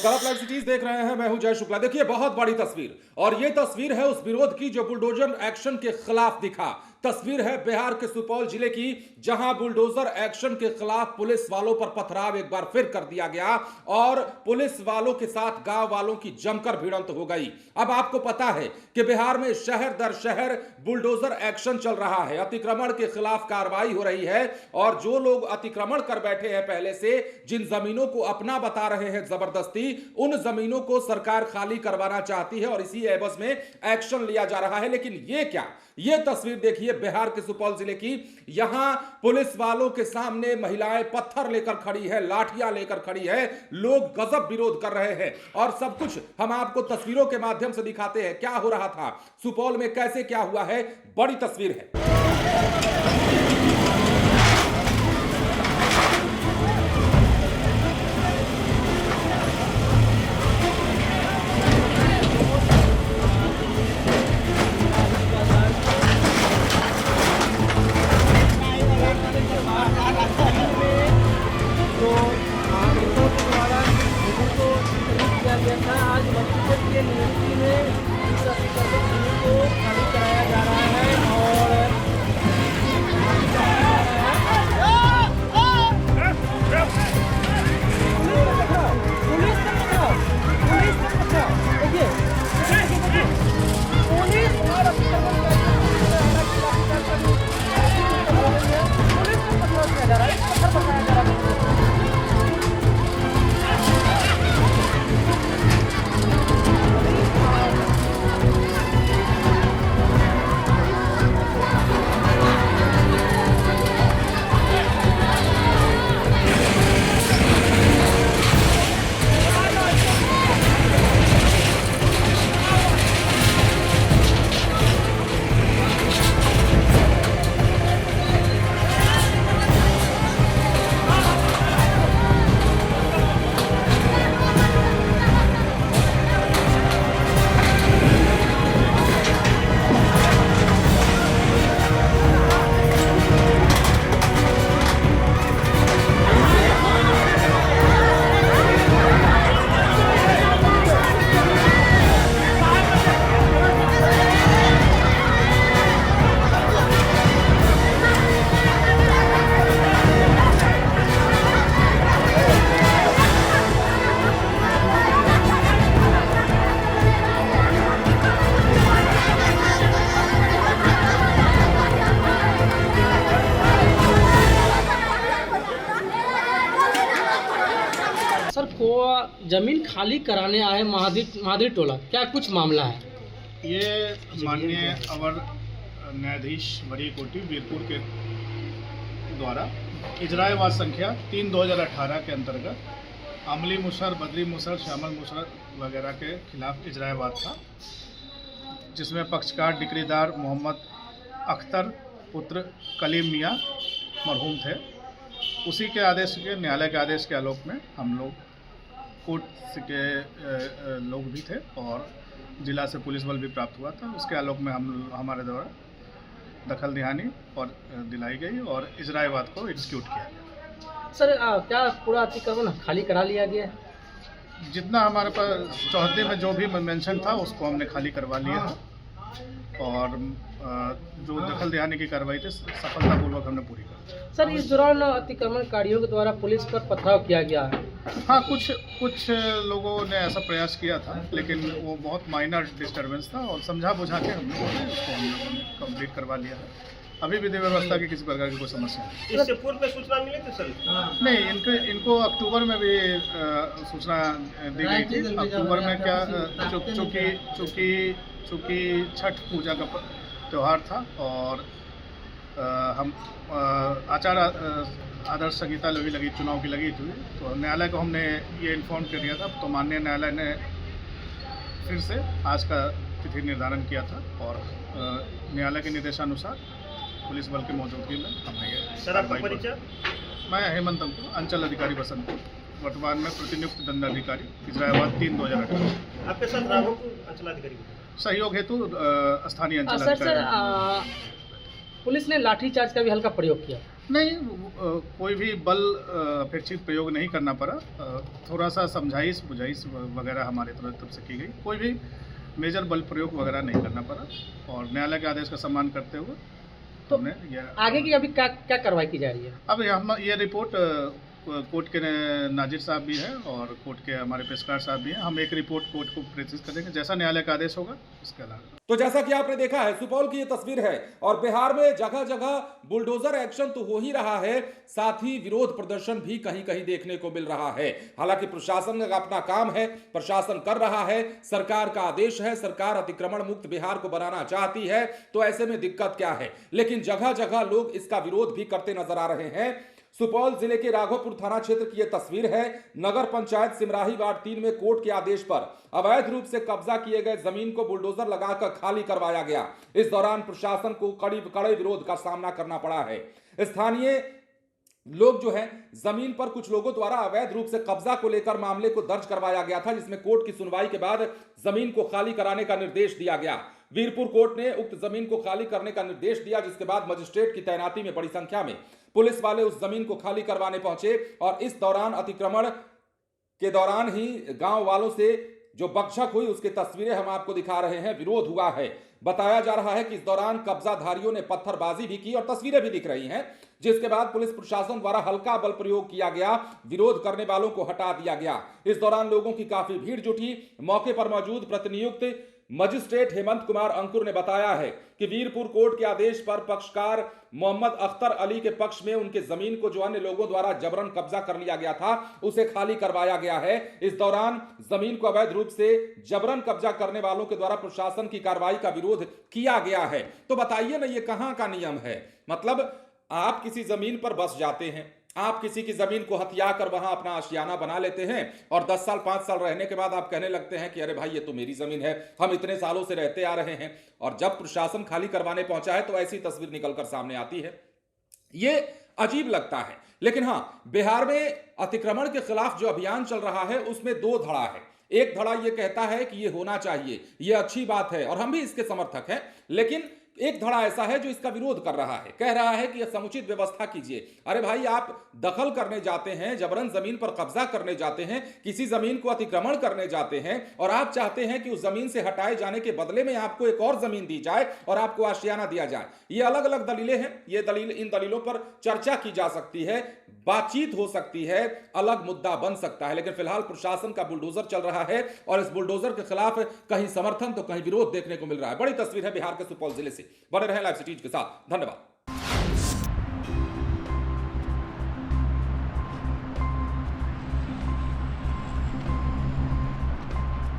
करप live cities देख रहे हैं। मैं हूं जय शुक्ला। देखिए बहुत बड़ी तस्वीर, और ये तस्वीर है उस विरोध की जो बुलडोजर एक्शन के खिलाफ दिखा। तस्वीर है बिहार के सुपौल जिले की, जहां बुलडोजर एक्शन के खिलाफ पुलिस वालों पर पथराव एक बार फिर कर दिया गया और पुलिस वालों के साथ गांव वालों की जमकर भिड़ंत हो गई। अब आपको पता है कि बिहार में शहर दर शहर बुलडोजर एक्शन चल रहा है, अतिक्रमण के खिलाफ कार्रवाई हो रही है और जो लोग अतिक्रमण कर बैठे हैं पहले से, जिन जमीनों को अपना बता रहे हैं जबरदस्ती, उन जमीनों को सरकार खाली करवाना चाहती है और इसी एवज में एक्शन लिया जा रहा है। लेकिन ये क्या, ये तस्वीर देखिए बिहार के सुपौल जिले की। यहां पुलिस वालों के सामने महिलाएं पत्थर लेकर खड़ी है, लाठियां लेकर खड़ी है, लोग गजब विरोध कर रहे हैं और सब कुछ हम आपको तस्वीरों के माध्यम से दिखाते हैं। क्या हो रहा था सुपौल में, कैसे क्या हुआ है, बड़ी तस्वीर है। आज मस्जिद के नियुक्ति में इस अतिक्रमण को खाली कराया जा रहा है और सर को जमीन खाली कराने आए महादीर टोला, क्या कुछ मामला है? ये माननीय अवर न्यायाधीश वरीय कोर्ट वीरपुर के द्वारा इजराएवाद संख्या 3/2018 के अंतर्गत अमली मुसर, बदरी मुसर, श्यामल मुसर वगैरह के खिलाफ इजराएवाद था, जिसमें पक्षकार डिक्रीदार मोहम्मद अख्तर पुत्र कलीम मियाँ मरहूम थे। उसी के आदेश के, न्यायालय के आदेश के आलोक में हम लोग कोर्ट के लोग भी थे और जिला से पुलिस बल भी प्राप्त हुआ था। उसके आलोक में हमारे द्वारा दखल दिहानी और दिलाई गई और इजराएवाद को एग्जीक्यूट किया गया। सर क्या पूरा अतिक्रमण खाली करा लिया गया? जितना हमारे पास चौहद्दी में जो भी मेंशन था उसको हमने खाली करवा लिया है और जो दखल दिहानी की कार्रवाई थी सफलतापूर्वक हमने पूरी कर दी। सर इस दौरान अतिक्रमणकारियों के द्वारा पुलिस पर पथराव किया गया है। हाँ, कुछ लोगों ने ऐसा प्रयास किया था, लेकिन वो बहुत माइनर डिस्टर्बेंस था और समझा बुझा के हम लोगों ने कंप्लीट करवा लिया है। अभी विधि व्यवस्था की किसी प्रकार की कोई समस्या नहीं। इससे पूर्व में सूचना मिली थी सर? नहीं, इनको अक्टूबर में भी सूचना दी गई थी। अक्टूबर में क्या, चूँकि छठ पूजा का त्यौहार था और हम आचार आदर्श संहिता लगी चुनाव की लगी थी, तो न्यायालय को हमने ये इन्फॉर्म कर दिया था। तो माननीय न्यायालय ने फिर से आज का तिथि निर्धारण किया था और न्यायालय के निर्देशानुसार पुलिस बल की मौजूदगी में हमने ये। सर आपका परिचय? मैं हेमंत अंकुर, अंचल अधिकारी बसंतपुर, वर्तमान में प्रतिनियुक्त दंडाधिकारी इजराएवाद 3/2018। आपके साथ राघोपुर अंचलाधिकारी सहयोग हेतु स्थानीय सर पुलिस ने लाठीचार्ज का भी हल्का प्रयोग किया? नहीं, कोई भी बल अपेक्षित प्रयोग नहीं करना पड़ा। थोड़ा सा समझाइश बुझाइश वगैरह हमारे तरफ से की गई। कोई भी मेजर बल प्रयोग वगैरह नहीं करना पड़ा और न्यायालय के आदेश का सम्मान करते हुए तो हमने यह आगे की अभी क्या क्या कार्रवाई की जा रही है? अब हम ये रिपोर्ट कोर्ट के नाजिर साहब भी हैं और कोर्ट के हमारे पेशकार साहब भी हैं। हम एक रिपोर्ट कोर्ट को प्रेषित करेंगे जैसा न्यायालय का आदेश होगा इसके अलावा। तो जैसा कि आपने देखा है, सुपौल की ये तस्वीर है और बिहार में जगह जगह बुलडोजर एक्शन तो हो ही रहा है, साथ ही विरोध प्रदर्शन भी कहीं कहीं देखने को मिल रहा है। हालांकि प्रशासन का अपना काम है, प्रशासन कर रहा है, सरकार का आदेश है, सरकार अतिक्रमण मुक्त बिहार को बनाना चाहती है, तो ऐसे में दिक्कत क्या है। लेकिन जगह जगह लोग इसका विरोध भी करते नजर आ रहे हैं। सुपौल जिले के राघोपुर थाना क्षेत्र की यह तस्वीर है। नगर पंचायत सिमराही वार्ड 3 में कोर्ट के आदेश पर अवैध रूप से कब्जा किए गए जमीन को बुलडोजर लगाकर खाली करवाया गया। इस दौरान प्रशासन को कड़े विरोध का सामना करना पड़ा है। स्थानीय लोग जो है, जमीन पर कुछ लोगों द्वारा अवैध रूप से कब्जा को लेकर मामले को दर्ज करवाया गया था, जिसमें कोर्ट की सुनवाई के बाद जमीन को खाली कराने का निर्देश दिया गया। वीरपुर कोर्ट ने उक्त जमीन को खाली करने का निर्देश दिया, जिसके बाद मजिस्ट्रेट की तैनाती में बड़ी संख्या में पुलिस वाले उस जमीन को खाली करवाने पहुंचे और इस दौरान अतिक्रमण के दौरान ही गांव वालों से जो बकझक हुई उसकी तस्वीरें हम आपको दिखा रहे हैं। विरोध हुआ है। बताया जा रहा है कि इस दौरान कब्जाधारियों ने पत्थरबाजी भी की और तस्वीरें भी दिख रही हैं, जिसके बाद पुलिस प्रशासन द्वारा हल्का बल प्रयोग किया गया, विरोध करने वालों को हटा दिया गया। इस दौरान लोगों की काफी भीड़ जुटी। मौके पर मौजूद प्रतिनियुक्त मजिस्ट्रेट हेमंत कुमार अंकुर ने बताया है कि वीरपुर कोर्ट के आदेश पर पक्षकार मोहम्मद अख्तर अली के पक्ष में उनके जमीन को जो अन्य लोगों द्वारा जबरन कब्जा कर लिया गया था उसे खाली करवाया गया है। इस दौरान जमीन को अवैध रूप से जबरन कब्जा करने वालों के द्वारा प्रशासन की कार्रवाई का विरोध किया गया है। तो बताइए ना, ये कहां का नियम है? मतलब आप किसी जमीन पर बस जाते हैं, आप किसी की जमीन को हथिया कर वहां अपना आशियाना बना लेते हैं और 10 साल 5 साल रहने के बाद आप कहने लगते हैं कि अरे भाई ये तो मेरी जमीन है, हम इतने सालों से रहते आ रहे हैं। और जब प्रशासन खाली करवाने पहुंचा है तो ऐसी तस्वीर निकलकर सामने आती है। ये अजीब लगता है। लेकिन हां, बिहार में अतिक्रमण के खिलाफ जो अभियान चल रहा है उसमें 2 धड़ा है। एक धड़ा यह कहता है कि यह होना चाहिए, यह अच्छी बात है और हम भी इसके समर्थक हैं। लेकिन एक धड़ा ऐसा है जो इसका विरोध कर रहा है, कह रहा है कि यह समुचित व्यवस्था कीजिए। अरे भाई, आप दखल करने जाते हैं, जबरन जमीन पर कब्जा करने जाते हैं, किसी जमीन को अतिक्रमण करने जाते हैं और आप चाहते हैं कि उस जमीन से हटाए जाने के बदले में आपको एक और जमीन दी जाए और आपको आशियाना दिया जाए। ये अलग अलग दलीलें हैं। इन दलीलों पर चर्चा की जा सकती है, बातचीत हो सकती है, अलग मुद्दा बन सकता है। लेकिन फिलहाल प्रशासन का बुलडोजर चल रहा है और इस बुलडोजर के खिलाफ कहीं समर्थन तो कहीं विरोध देखने को मिल रहा है। बड़ी तस्वीर है बिहार के सुपौल जिले से। बने रहें लाइव सिटीज के साथ। धन्यवाद।